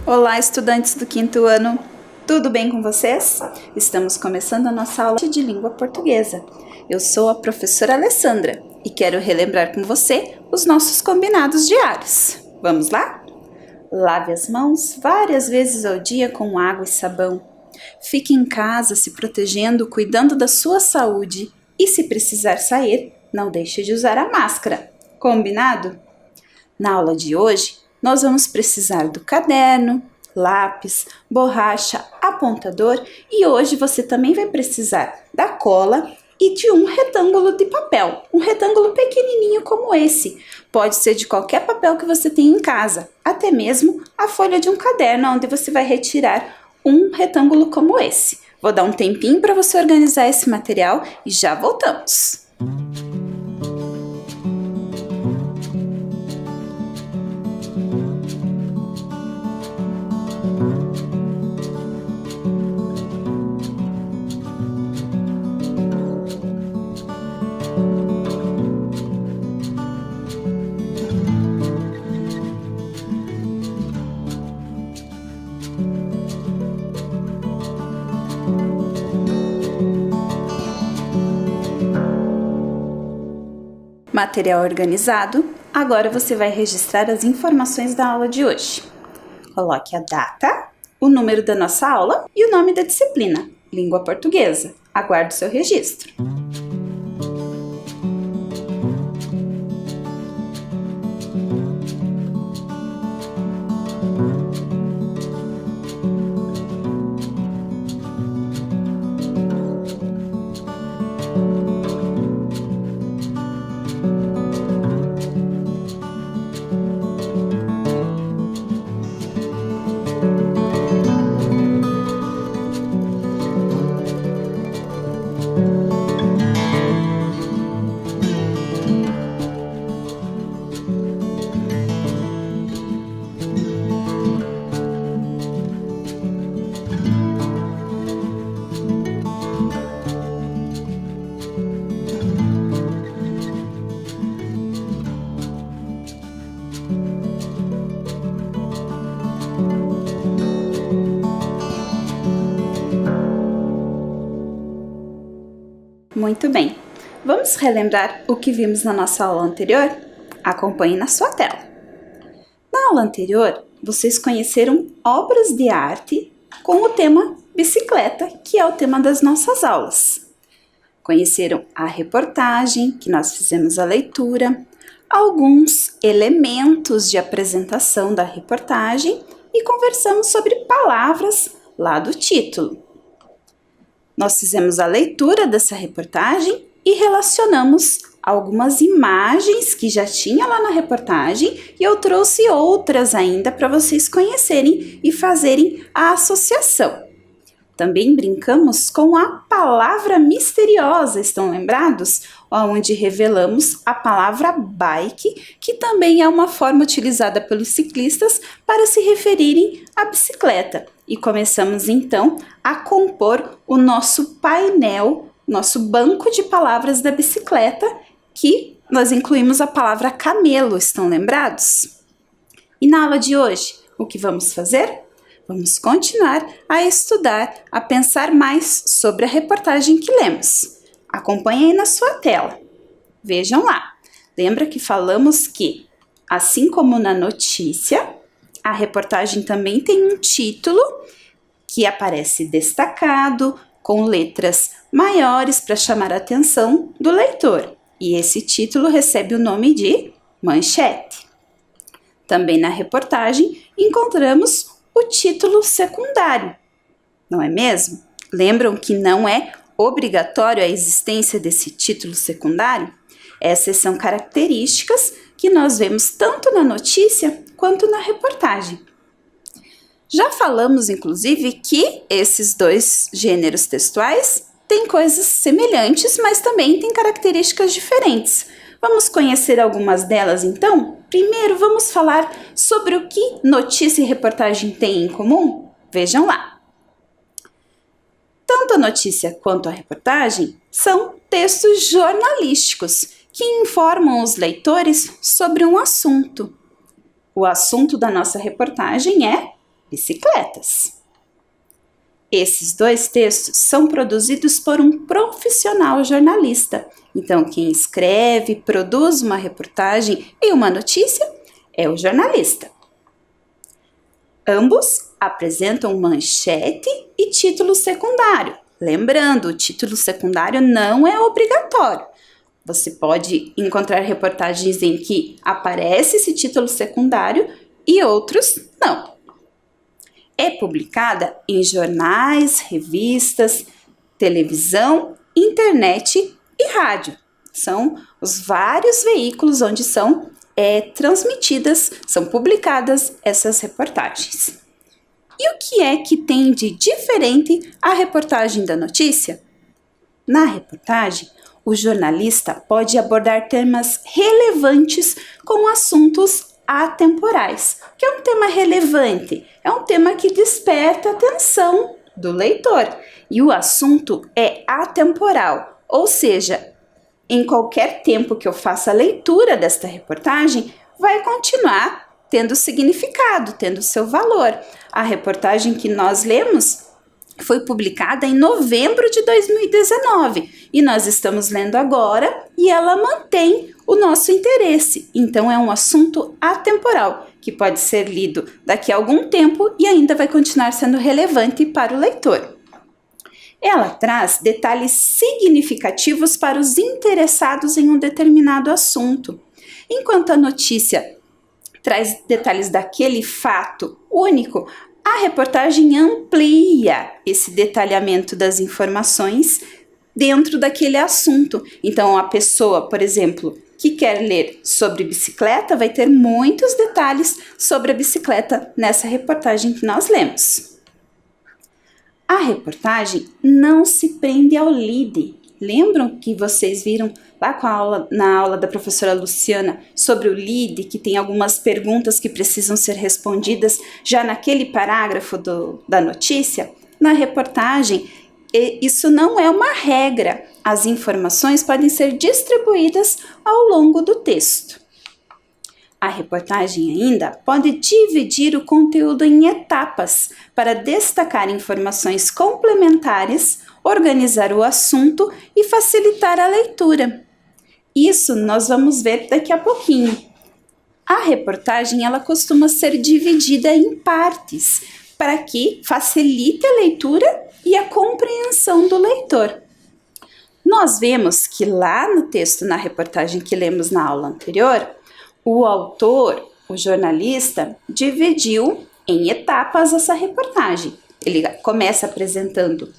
Olá, estudantes do quinto ano, tudo bem com vocês? Estamos começando a nossa aula de língua portuguesa. Eu sou a professora Alessandra e quero relembrar com você os nossos combinados diários. Vamos lá? Lave as mãos várias vezes ao dia com água e sabão. Fique em casa se protegendo, cuidando da sua saúde e, se precisar sair, não deixe de usar a máscara. Combinado? Na aula de hoje, nós vamos precisar do caderno, lápis, borracha, apontador e hoje você também vai precisar da cola e de um retângulo de papel, um retângulo pequenininho como esse. Pode ser de qualquer papel que você tem em casa, até mesmo a folha de um caderno onde você vai retirar um retângulo como esse. Vou dar um tempinho para você organizar esse material e já voltamos. Material organizado, agora você vai registrar as informações da aula de hoje. Coloque a data, o número da nossa aula e o nome da disciplina, Língua Portuguesa. Aguarde o seu registro. Muito bem, vamos relembrar o que vimos na nossa aula anterior? Acompanhe na sua tela. Na aula anterior, vocês conheceram obras de arte com o tema bicicleta, que é o tema das nossas aulas. Conheceram a reportagem, que nós fizemos a leitura, alguns elementos de apresentação da reportagem e conversamos sobre palavras lá do título. Nós fizemos a leitura dessa reportagem e relacionamos algumas imagens que já tinha lá na reportagem e eu trouxe outras ainda para vocês conhecerem e fazerem a associação. Também brincamos com a palavra misteriosa, estão lembrados? Onde revelamos a palavra bike, que também é uma forma utilizada pelos ciclistas para se referirem à bicicleta. E começamos então a compor o nosso painel, nosso banco de palavras da bicicleta, que nós incluímos a palavra camelo, estão lembrados? E na aula de hoje, o que vamos fazer? Vamos continuar a estudar, a pensar mais sobre a reportagem que lemos. Acompanhe aí na sua tela. Vejam lá. Lembra que falamos que, assim como na notícia, a reportagem também tem um título que aparece destacado, com letras maiores para chamar a atenção do leitor. E esse título recebe o nome de manchete. Também na reportagem encontramos o título secundário, não é mesmo? Lembram que não é obrigatório a existência desse título secundário? Essas são características que nós vemos tanto na notícia quanto na reportagem. Já falamos, inclusive, que esses dois gêneros textuais têm coisas semelhantes, mas também têm características diferentes. Vamos conhecer algumas delas, então? Primeiro, vamos falar sobre o que notícia e reportagem têm em comum? Vejam lá. Tanto a notícia quanto a reportagem são textos jornalísticos que informam os leitores sobre um assunto. O assunto da nossa reportagem é bicicletas. Esses dois textos são produzidos por um profissional jornalista. Então, quem escreve, produz uma reportagem e uma notícia é o jornalista. Ambos apresentam manchete e título secundário. Lembrando, o título secundário não é obrigatório. Você pode encontrar reportagens em que aparece esse título secundário e outros não. É publicada em jornais, revistas, televisão, internet e rádio. São os vários veículos onde são transmitidas, são publicadas essas reportagens. E o que é que tem de diferente a reportagem da notícia? Na reportagem, o jornalista pode abordar temas relevantes com assuntos atemporais. O que é um tema relevante? É um tema que desperta a atenção do leitor. E o assunto é atemporal, ou seja, em qualquer tempo que eu faça a leitura desta reportagem, vai continuar tendo significado, tendo seu valor. A reportagem que nós lemos foi publicada em novembro de 2019 e nós estamos lendo agora e ela mantém o nosso interesse. Então é um assunto atemporal que pode ser lido daqui a algum tempo e ainda vai continuar sendo relevante para o leitor. Ela traz detalhes significativos para os interessados em um determinado assunto, enquanto a notícia traz detalhes daquele fato único. A reportagem amplia esse detalhamento das informações dentro daquele assunto. Então, a pessoa, por exemplo, que quer ler sobre bicicleta, vai ter muitos detalhes sobre a bicicleta nessa reportagem que nós lemos. A reportagem não se prende ao lead. Lembram que vocês viram lá na aula da professora Luciana sobre o lead, que tem algumas perguntas que precisam ser respondidas já naquele parágrafo da notícia? Na reportagem, isso não é uma regra. As informações podem ser distribuídas ao longo do texto. A reportagem ainda pode dividir o conteúdo em etapas para destacar informações complementares, organizar o assunto e facilitar a leitura. Isso nós vamos ver daqui a pouquinho. A reportagem ela costuma ser dividida em partes para que facilite a leitura e a compreensão do leitor. Nós vemos que lá no texto, na reportagem que lemos na aula anterior, o autor, o jornalista, dividiu em etapas essa reportagem. Ele começa apresentando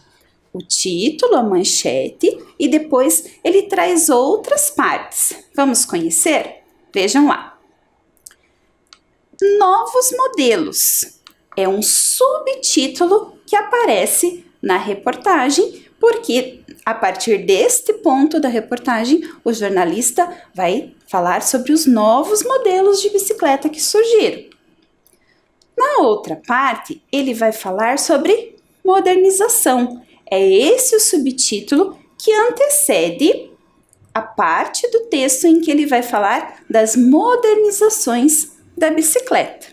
o título, a manchete, e depois ele traz outras partes. Vamos conhecer? Vejam lá. Novos modelos é um subtítulo que aparece na reportagem, porque a partir deste ponto da reportagem, o jornalista vai falar sobre os novos modelos de bicicleta que surgiram. Na outra parte, ele vai falar sobre modernização. É esse o subtítulo que antecede a parte do texto em que ele vai falar das modernizações da bicicleta.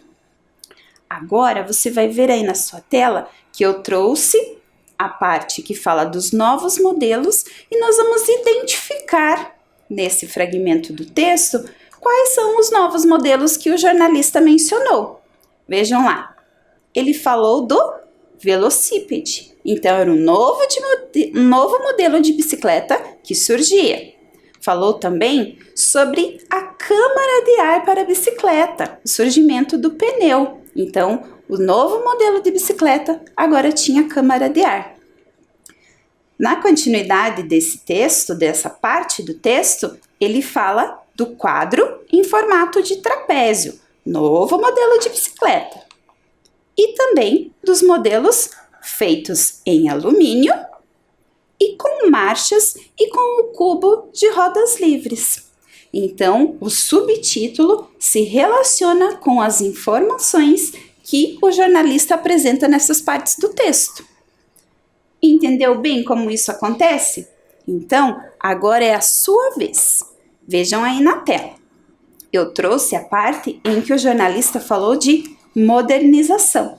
Agora você vai ver aí na sua tela que eu trouxe a parte que fala dos novos modelos e nós vamos identificar nesse fragmento do texto quais são os novos modelos que o jornalista mencionou. Vejam lá, ele falou do velocípede. Então, era um novo modelo de bicicleta que surgia. Falou também sobre a câmara de ar para a bicicleta, o surgimento do pneu. Então, o novo modelo de bicicleta agora tinha câmara de ar. Na continuidade desse texto, dessa parte do texto, ele fala do quadro em formato de trapézio, novo modelo de bicicleta. E também dos modelos feitos em alumínio e com marchas e com o cubo de rodas livres. Então, o subtítulo se relaciona com as informações que o jornalista apresenta nessas partes do texto. Entendeu bem como isso acontece? Então, agora é a sua vez. Vejam aí na tela. Eu trouxe a parte em que o jornalista falou de modernização.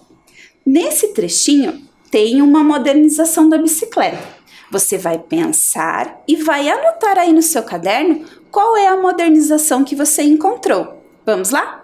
Nesse trechinho tem uma modernização da bicicleta. Você vai pensar e vai anotar aí no seu caderno qual é a modernização que você encontrou. Vamos lá?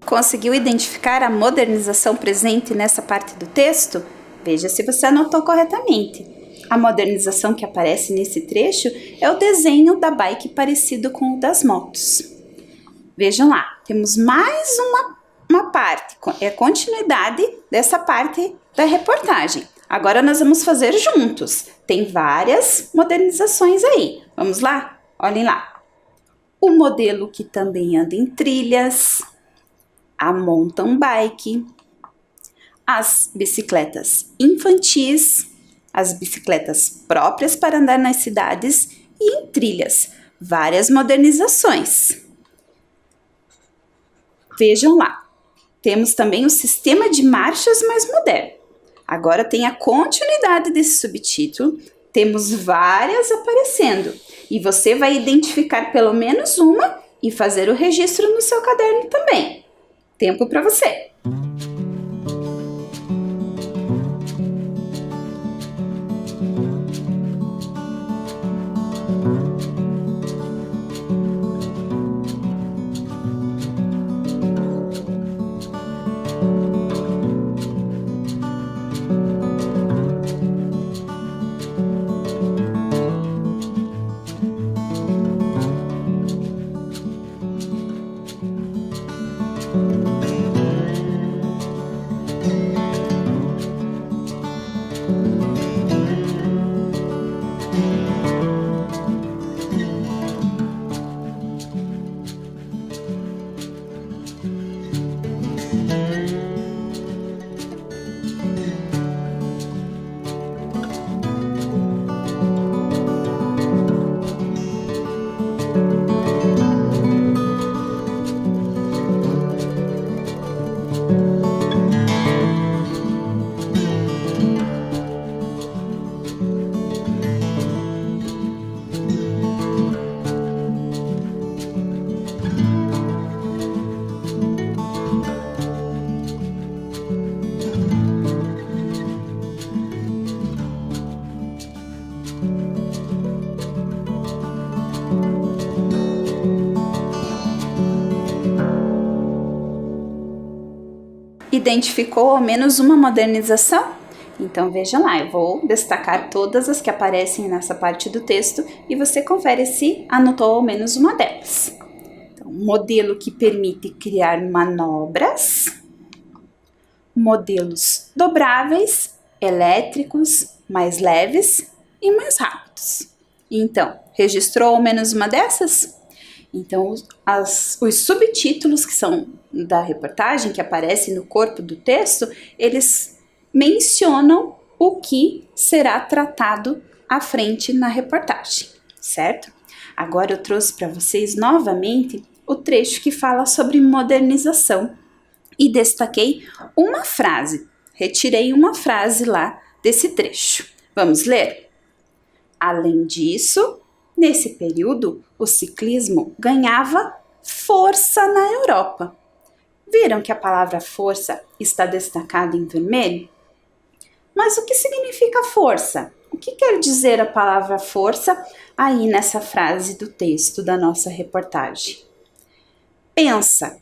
Conseguiu identificar a modernização presente nessa parte do texto? Veja se você anotou corretamente. A modernização que aparece nesse trecho é o desenho da bike parecido com o das motos. Vejam lá, temos mais uma parte, é a continuidade dessa parte da reportagem. Agora nós vamos fazer juntos. Tem várias modernizações aí. Vamos lá? Olhem lá. O modelo que também anda em trilhas, a mountain bike, as bicicletas infantis, as bicicletas próprias para andar nas cidades e em trilhas. Várias modernizações. Vejam lá, temos também o sistema de marchas mais moderno. Agora tem a continuidade desse subtítulo, temos várias aparecendo e você vai identificar pelo menos uma e fazer o registro no seu caderno também. Tempo para você! Identificou ao menos uma modernização? Então veja lá, eu vou destacar todas as que aparecem nessa parte do texto e você confere se anotou ao menos uma delas. Então, modelo que permite criar manobras, modelos dobráveis, elétricos, mais leves e mais rápidos. Então, registrou ao menos uma dessas? Então, os subtítulos que são da reportagem, que aparecem no corpo do texto, eles mencionam o que será tratado à frente na reportagem, certo? Agora eu trouxe para vocês novamente o trecho que fala sobre modernização e destaquei uma frase retirei uma frase lá desse trecho. Vamos ler? Além disso, nesse período, o ciclismo ganhava força na Europa. Viram que a palavra força está destacada em vermelho? Mas o que significa força? O que quer dizer a palavra força aí nessa frase do texto da nossa reportagem? Pensa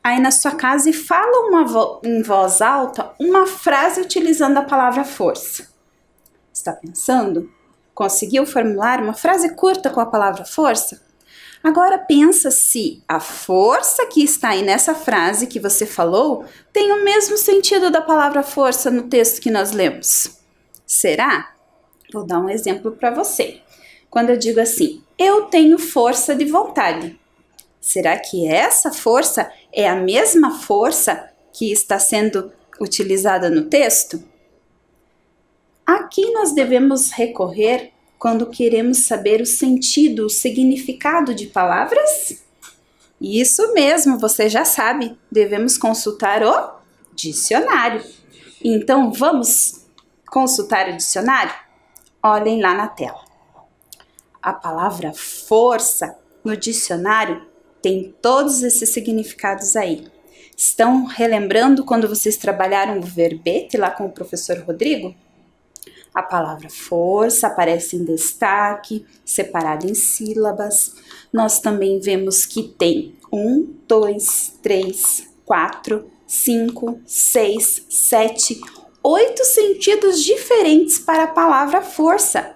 aí na sua casa e fala em voz alta uma frase utilizando a palavra força. Está pensando? Conseguiu formular uma frase curta com a palavra força? Agora pensa se a força que está aí nessa frase que você falou tem o mesmo sentido da palavra força no texto que nós lemos. Será? Vou dar um exemplo para você. Quando eu digo assim, eu tenho força de vontade. Será que essa força é a mesma força que está sendo utilizada no texto? Aqui nós devemos recorrer quando queremos saber o sentido, o significado de palavras? Isso mesmo, você já sabe, devemos consultar o dicionário. Então, vamos consultar o dicionário? Olhem lá na tela. A palavra força no dicionário tem todos esses significados aí. Estão relembrando quando vocês trabalharam o verbete lá com o professor Rodrigo? A palavra força aparece em destaque, separada em sílabas. Nós também vemos que tem 1, 2, 3, 4, 5, 6, 7, 8 sentidos diferentes para a palavra força.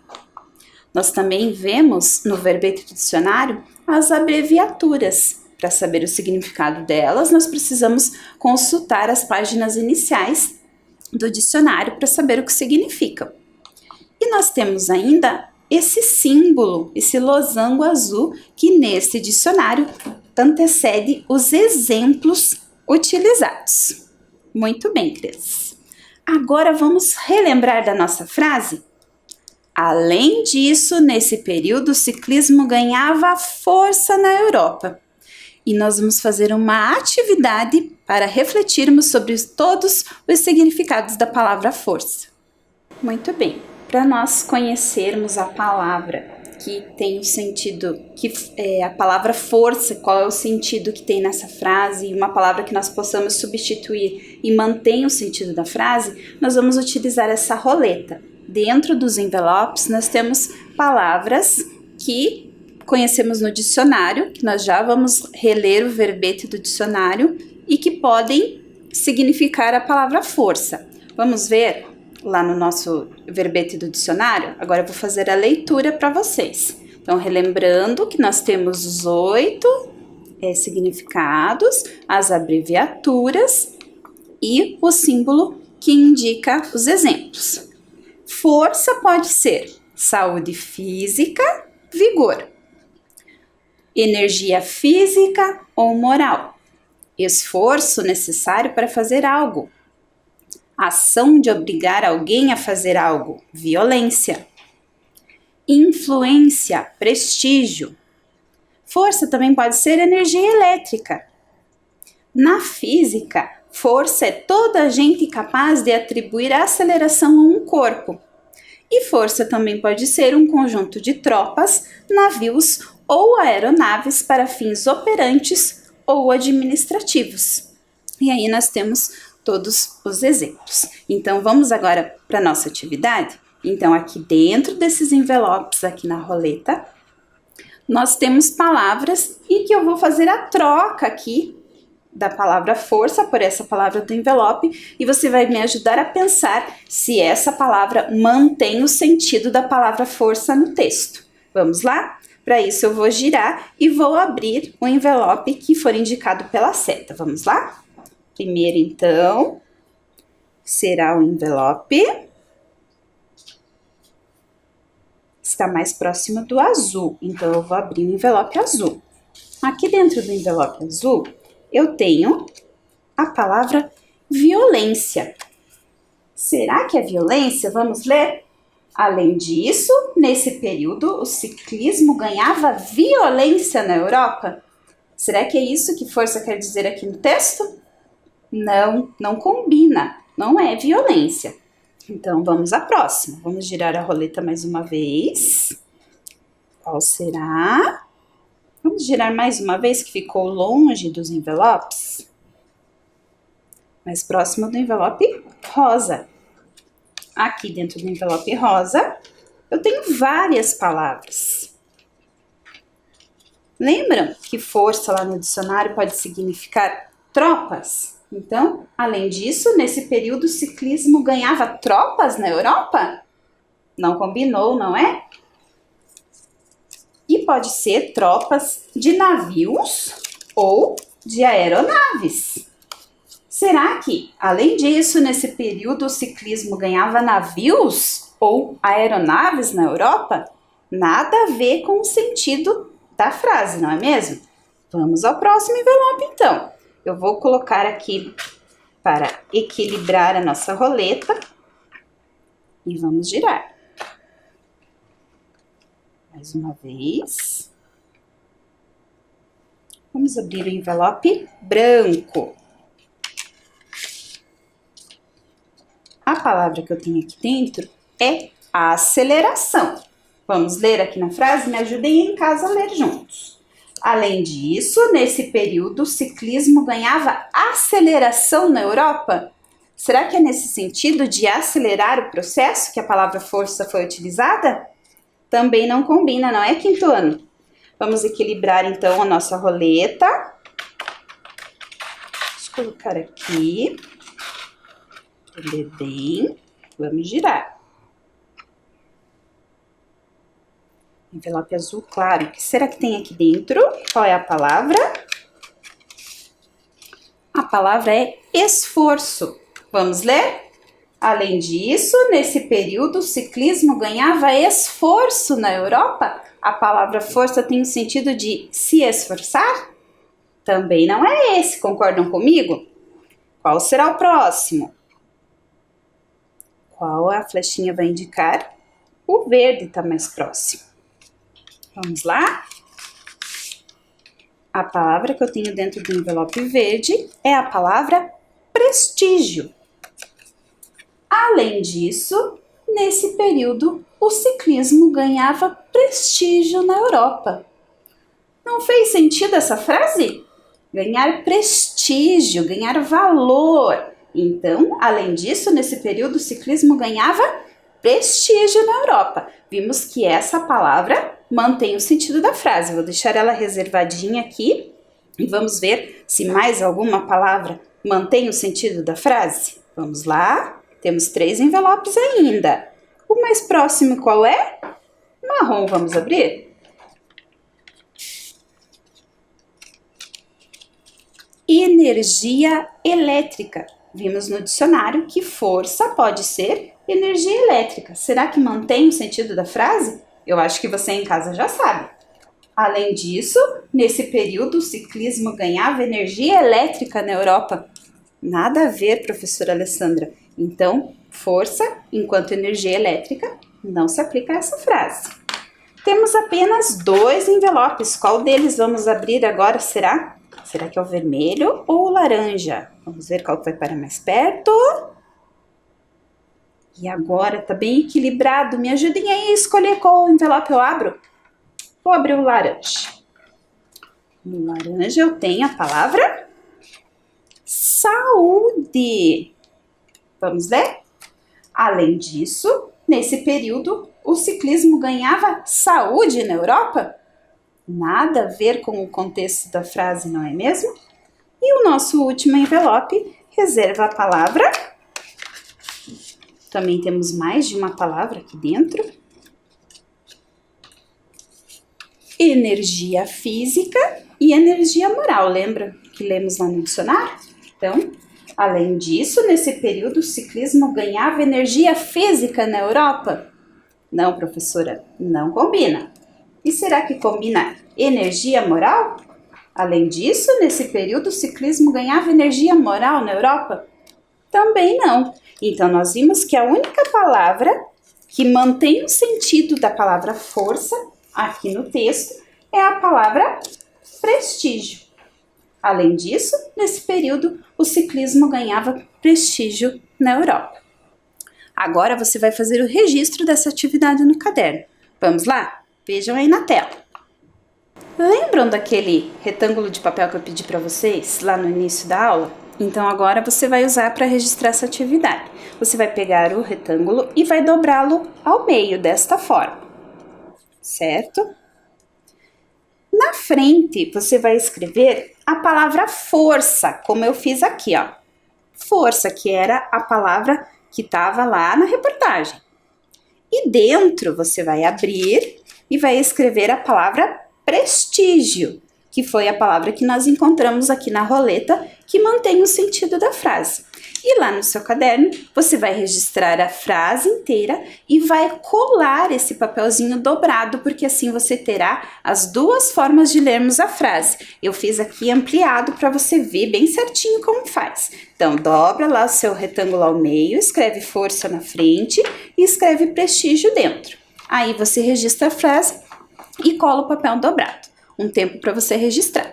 Nós também vemos no verbete do dicionário as abreviaturas. Para saber o significado delas, nós precisamos consultar as páginas iniciais do dicionário para saber o que significam. E nós temos ainda esse símbolo, esse losango azul, que nesse dicionário antecede os exemplos utilizados. Muito bem, crianças. Agora vamos relembrar da nossa frase? Além disso, nesse período, o ciclismo ganhava força na Europa. E nós vamos fazer uma atividade para refletirmos sobre todos os significados da palavra força. Muito bem. Para nós conhecermos a palavra que tem o sentido, a palavra força, qual é o sentido que tem nessa frase, e uma palavra que nós possamos substituir e mantém o sentido da frase, nós vamos utilizar essa roleta. Dentro dos envelopes, nós temos palavras que conhecemos no dicionário, que nós já vamos reler o verbete do dicionário e que podem significar a palavra força. Vamos ver lá no nosso verbete do dicionário? Agora eu vou fazer a leitura para vocês. Então, relembrando que nós temos os 8 significados, as abreviaturas e o símbolo que indica os exemplos. Força pode ser saúde física, vigor, energia física ou moral, esforço necessário para fazer algo, ação de obrigar alguém a fazer algo, violência, influência, prestígio. Força também pode ser energia elétrica. Na física, força é toda agente capaz de atribuir aceleração a um corpo. E força também pode ser um conjunto de tropas, navios ou aeronaves para fins operantes ou administrativos. E aí nós temos todos os exemplos. Então, vamos agora para a nossa atividade? Então, aqui dentro desses envelopes, aqui na roleta, nós temos palavras e que eu vou fazer a troca aqui da palavra força por essa palavra do envelope e você vai me ajudar a pensar se essa palavra mantém o sentido da palavra força no texto. Vamos lá? Para isso eu vou girar e vou abrir o envelope que for indicado pela seta. Vamos lá? Primeiro, então, será o envelope. Está mais próximo do azul, então eu vou abrir o envelope azul. Aqui dentro do envelope azul, eu tenho a palavra violência. Será que é violência? Vamos ler? Além disso, nesse período, o ciclismo ganhava violência na Europa. Será que é isso que força quer dizer aqui no texto? Não, não combina. não é violência. Então, vamos à próxima. Vamos girar a roleta mais uma vez. Qual será? Vamos girar mais uma vez, que ficou longe dos envelopes. Mais próximo do envelope rosa. Aqui dentro do envelope rosa, eu tenho várias palavras. Lembram que força lá no dicionário pode significar tropas? Então, além disso, nesse período o ciclismo ganhava tropas na Europa? Não combinou, não é? E pode ser tropas de navios ou de aeronaves. Será que, além disso, nesse período o ciclismo ganhava navios ou aeronaves na Europa? Nada a ver com o sentido da frase, não é mesmo? Vamos ao próximo envelope, então. Eu vou colocar aqui para equilibrar a nossa roleta e vamos girar. Mais uma vez. Vamos abrir o envelope branco. A palavra que eu tenho aqui dentro é aceleração. Vamos ler aqui na frase? Me ajudem em casa a ler juntos. Além disso, nesse período, o ciclismo ganhava aceleração na Europa? Será que é nesse sentido de acelerar o processo que a palavra força foi utilizada? Também não combina, não é, quinto ano? Vamos equilibrar, então, a nossa roleta. Deixa eu colocar aqui. Ler bem. Vamos girar. Envelope azul claro. O que será que tem aqui dentro? Qual é a palavra? A palavra é esforço. Vamos ler? Além disso, nesse período, o ciclismo ganhava esforço na Europa? A palavra força tem o sentido de se esforçar? Também não é esse, concordam comigo? Qual será o próximo? Qual a flechinha vai indicar? O verde está mais próximo. Vamos lá? A palavra que eu tenho dentro do envelope verde é a palavra prestígio. Além disso, nesse período, o ciclismo ganhava prestígio na Europa. Não fez sentido essa frase? Ganhar prestígio, ganhar valor. Então, além disso, nesse período, o ciclismo ganhava prestígio na Europa. Vimos que essa palavra mantém o sentido da frase. Vou deixar ela reservadinha aqui e vamos ver se mais alguma palavra mantém o sentido da frase. Vamos lá. Temos 3 envelopes ainda. O mais próximo qual é? Marrom. Vamos abrir? Energia elétrica. Vimos no dicionário que força pode ser energia elétrica. Será que mantém o sentido da frase? Eu acho que você em casa já sabe. Além disso, nesse período o ciclismo ganhava energia elétrica na Europa. Nada a ver, professora Alessandra. Então, força enquanto energia elétrica não se aplica a essa frase. Temos apenas 2 envelopes. Qual deles vamos abrir agora, será? Será que é o vermelho ou o laranja? Vamos ver qual vai para mais perto. E agora tá bem equilibrado. Me ajudem aí a escolher qual envelope eu abro. Vou abrir o laranja. No laranja eu tenho a palavra saúde. Vamos ler? Além disso, nesse período, o ciclismo ganhava saúde na Europa? Nada a ver com o contexto da frase, não é mesmo? E o nosso último envelope reserva a palavra. Também temos mais de uma palavra aqui dentro. Energia física e energia moral. Lembra que lemos lá no dicionário? Então, além disso, nesse período, o ciclismo ganhava energia física na Europa? Não, professora, não combina. E será que combina energia moral? Além disso, nesse período, o ciclismo ganhava energia moral na Europa? Também não. Então, nós vimos que a única palavra que mantém o sentido da palavra força aqui no texto é a palavra prestígio. Além disso, nesse período, o ciclismo ganhava prestígio na Europa. Agora você vai fazer o registro dessa atividade no caderno. Vamos lá? Vejam aí na tela. Lembram daquele retângulo de papel que eu pedi para vocês lá no início da aula? Então agora você vai usar para registrar essa atividade. Você vai pegar o retângulo e vai dobrá-lo ao meio desta forma, certo? Na frente você vai escrever a palavra força, como eu fiz aqui, ó. Força, que era a palavra que estava lá na reportagem. E dentro você vai abrir e vai escrever a palavra prestígio, que foi a palavra que nós encontramos aqui na roleta, que mantém o sentido da frase. E lá no seu caderno, você vai registrar a frase inteira e vai colar esse papelzinho dobrado, porque assim você terá as duas formas de lermos a frase. Eu fiz aqui ampliado para você ver bem certinho como faz. Então, dobra lá o seu retângulo ao meio, escreve força na frente e escreve prestígio dentro. Aí você registra a frase e cola o papel dobrado. Um tempo para você registrar.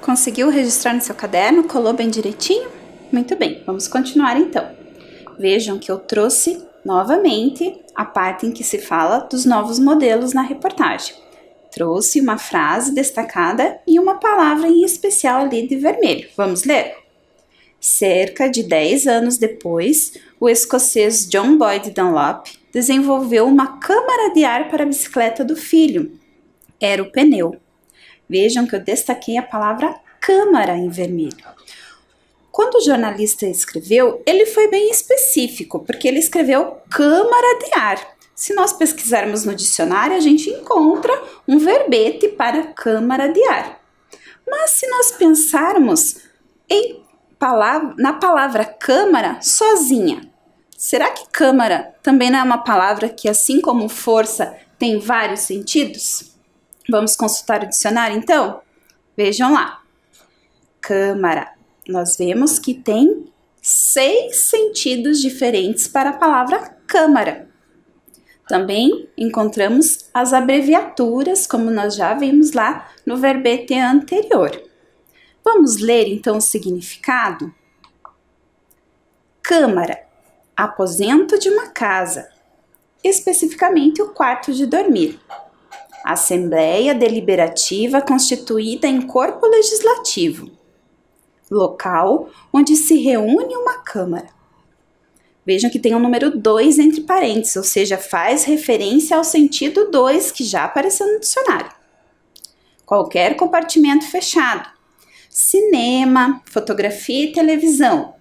Conseguiu registrar no seu caderno? Colou bem direitinho? Muito bem, vamos continuar então. Vejam que eu trouxe novamente a parte em que se fala dos novos modelos na reportagem. Trouxe uma frase destacada e uma palavra em especial ali de vermelho. Vamos ler? Cerca de 10 anos depois, o escocês John Boyd Dunlop desenvolveu uma câmara de ar para a bicicleta do filho. Era o pneu. Vejam que eu destaquei a palavra câmara em vermelho. Quando o jornalista escreveu, ele foi bem específico, porque ele escreveu câmara de ar. Se nós pesquisarmos no dicionário, a gente encontra um verbete para câmara de ar. Mas se nós pensarmos na palavra câmara sozinha, será que câmara também não é uma palavra que, assim como força, tem vários sentidos? Vamos consultar o dicionário, então? Vejam lá. Câmara. Nós vemos que tem 6 sentidos diferentes para a palavra câmara. Também encontramos as abreviaturas, como nós já vimos lá no verbete anterior. Vamos ler, então, o significado? Câmara. Aposento de uma casa. Especificamente o quarto de dormir. Assembleia deliberativa constituída em corpo legislativo. Local onde se reúne uma Câmara. Vejam que tem o número 2 entre parênteses, ou seja, faz referência ao sentido 2 que já apareceu no dicionário. Qualquer compartimento fechado. Cinema, fotografia e televisão.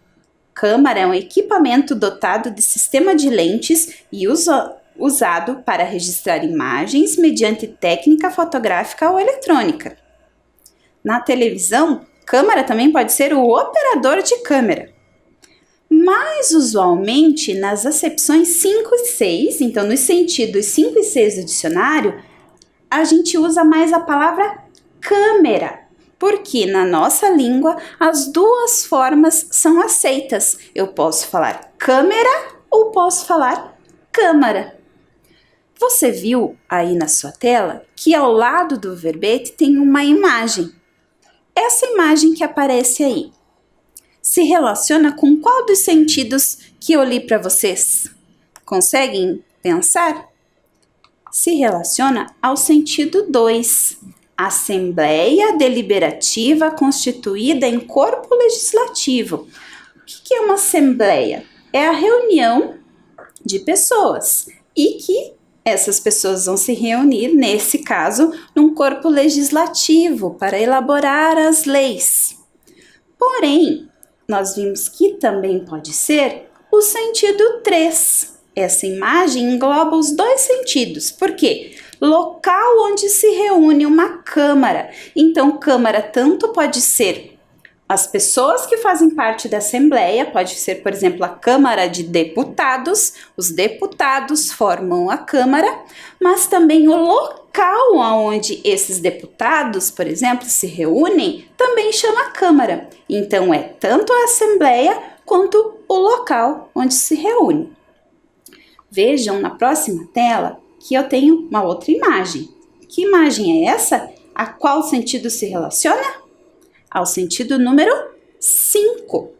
Câmara é um equipamento dotado de sistema de lentes e usado para registrar imagens mediante técnica fotográfica ou eletrônica. Na televisão, câmara também pode ser o operador de câmera. Mais usualmente, nas acepções 5 e 6, então nos sentidos 5 e 6 do dicionário, a gente usa mais a palavra câmera, porque na nossa língua as duas formas são aceitas. Eu posso falar câmera ou posso falar câmara. Você viu aí na sua tela que ao lado do verbete tem uma imagem. Essa imagem que aparece aí se relaciona com qual dos sentidos que eu li para vocês? Conseguem pensar? Se relaciona ao sentido 2. Assembleia deliberativa constituída em corpo legislativo. O que é uma assembleia? É a reunião de pessoas e que essas pessoas vão se reunir, nesse caso, num corpo legislativo para elaborar as leis. Porém, nós vimos que também pode ser o sentido 3. Essa imagem engloba os dois sentidos. Por quê? Local onde se reúne uma câmara. Então, câmara tanto pode ser as pessoas que fazem parte da Assembleia, pode ser, por exemplo, a Câmara de Deputados, os deputados formam a Câmara, mas também o local onde esses deputados, por exemplo, se reúnem, também chama Câmara. Então, é tanto a Assembleia quanto o local onde se reúne. Vejam na próxima tela que eu tenho uma outra imagem. Que imagem é essa? A qual sentido se relaciona? Ao sentido número 5,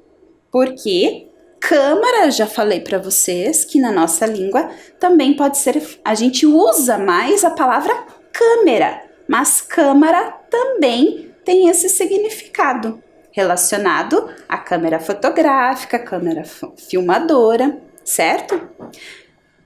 porque câmara, já falei para vocês que na nossa língua também pode ser, a gente usa mais a palavra câmera, mas câmara também tem esse significado relacionado à câmera fotográfica, câmera filmadora, certo?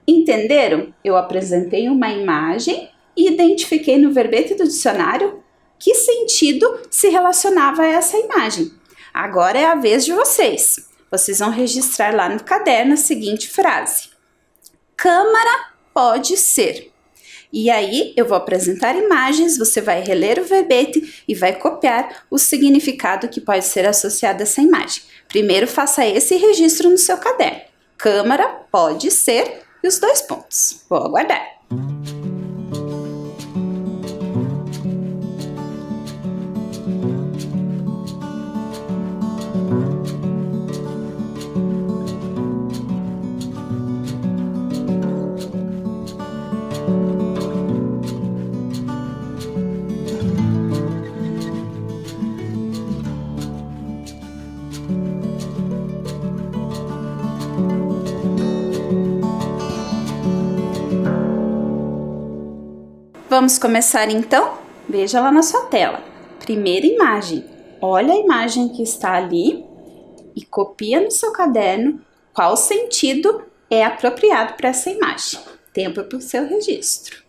Entenderam? Eu apresentei uma imagem e identifiquei no verbete do dicionário que sentido se relacionava a essa imagem. Agora é a vez de vocês. Vocês vão registrar lá no caderno a seguinte frase. Câmara pode ser. E aí eu vou apresentar imagens, você vai reler o verbete e vai copiar o significado que pode ser associado a essa imagem. Primeiro faça esse registro no seu caderno. Câmara pode ser e os 2 pontos. Vou aguardar. Vamos começar então? Veja lá na sua tela. Primeira imagem. Olha a imagem que está ali e copia no seu caderno qual sentido é apropriado para essa imagem. Tempo para o seu registro.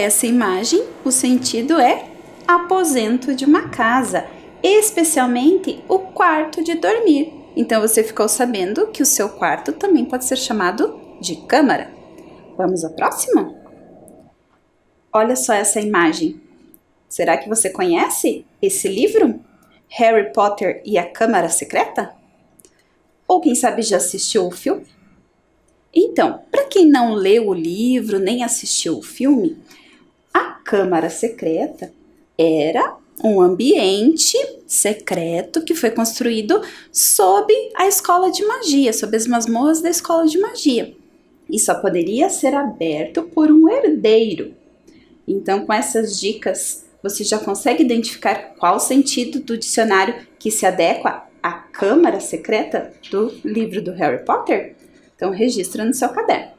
essa imagem, o sentido é aposento de uma casa, especialmente o quarto de dormir. Então você ficou sabendo que o seu quarto também pode ser chamado de câmara. Vamos ao próximo? Olha só essa imagem. Será que você conhece esse livro? Harry Potter e a Câmara Secreta? Ou quem sabe já assistiu o filme? Então, para quem não leu o livro nem assistiu o filme, a Câmara Secreta era um ambiente secreto que foi construído sob a escola de magia, sob as masmorras da escola de magia. E só poderia ser aberto por um herdeiro. Então, com essas dicas, você já consegue identificar qual o sentido do dicionário que se adequa à Câmara Secreta do livro do Harry Potter? Então, registra no seu caderno.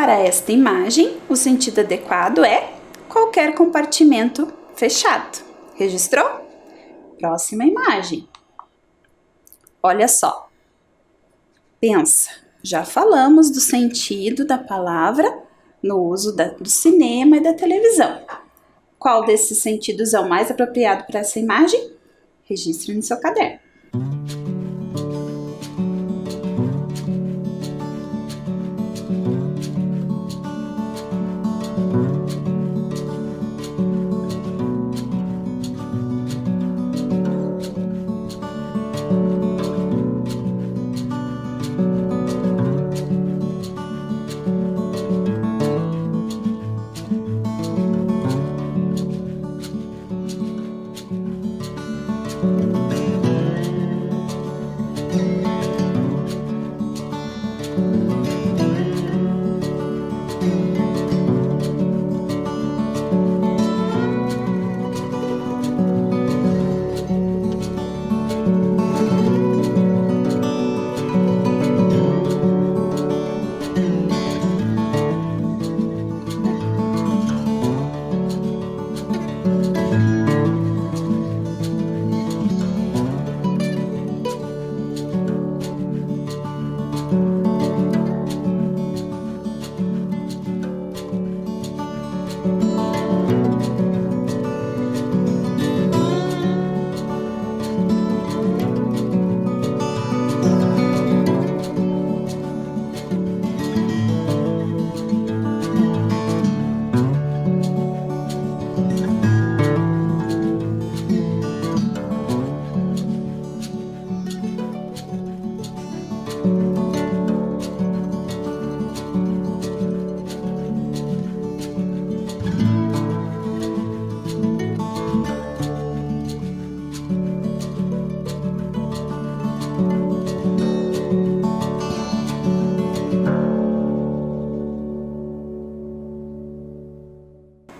Para esta imagem, o sentido adequado é qualquer compartimento fechado. Registrou? Próxima imagem. Olha só. Pensa, já falamos do sentido da palavra no uso do cinema e da televisão. Qual desses sentidos é o mais apropriado para essa imagem? Registre no seu caderno.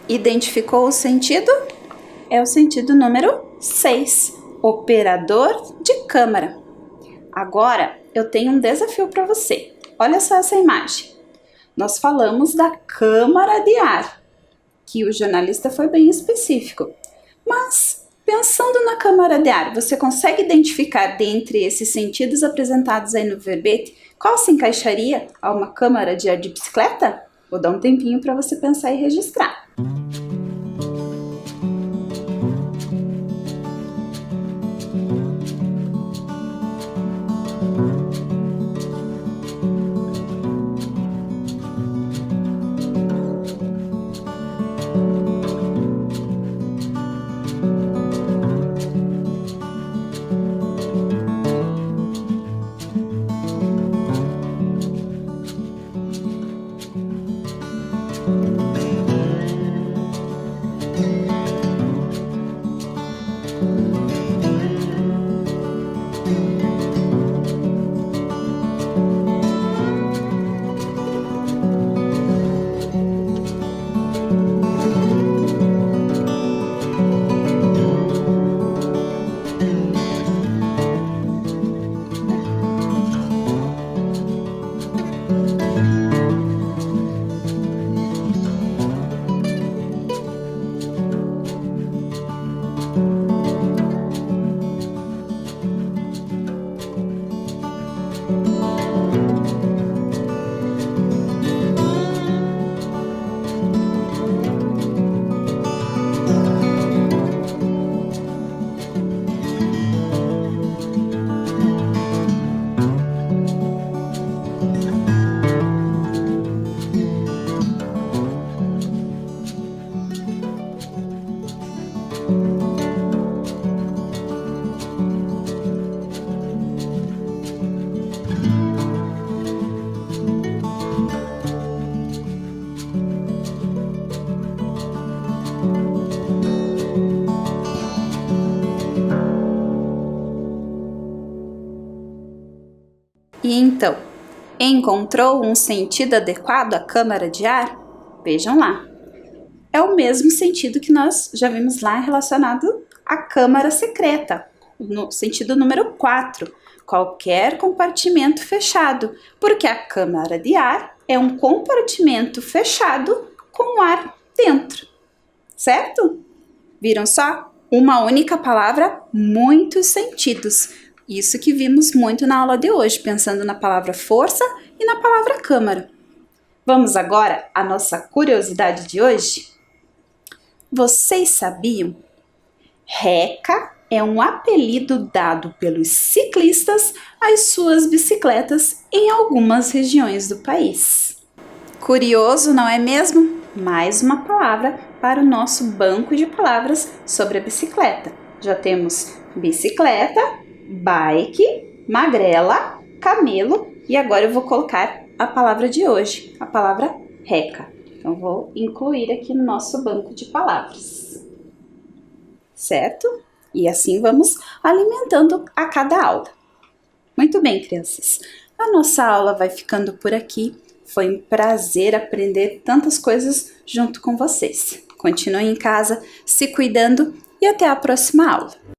Identificou o sentido? É o sentido número 6, operador de câmara. Agora, eu tenho um desafio para você. Olha só essa imagem. Nós falamos da câmara de ar, que o jornalista foi bem específico. Mas, pensando na câmara de ar, você consegue identificar dentre esses sentidos apresentados aí no verbete qual se encaixaria a uma câmara de ar de bicicleta? Vou dar um tempinho para você pensar e registrar. E então, encontrou um sentido adequado à câmara de ar? Vejam lá. É o mesmo sentido que nós já vimos lá relacionado à câmara secreta, no sentido número 4, qualquer compartimento fechado, porque a câmara de ar é um compartimento fechado com ar dentro, certo? Viram só? Uma única palavra, muitos sentidos. Isso que vimos muito na aula de hoje, pensando na palavra força e na palavra câmara. Vamos agora à nossa curiosidade de hoje? Vocês sabiam? Reca é um apelido dado pelos ciclistas às suas bicicletas em algumas regiões do país. Curioso, não é mesmo? Mais uma palavra para o nosso banco de palavras sobre a bicicleta. Já temos bicicleta, bike, magrela, camelo e agora eu vou colocar a palavra de hoje, a palavra reca. Então vou incluir aqui no nosso banco de palavras, certo? E assim vamos alimentando a cada aula. Muito bem, crianças, a nossa aula vai ficando por aqui. Foi um prazer aprender tantas coisas junto com vocês. Continuem em casa, se cuidando e até a próxima aula.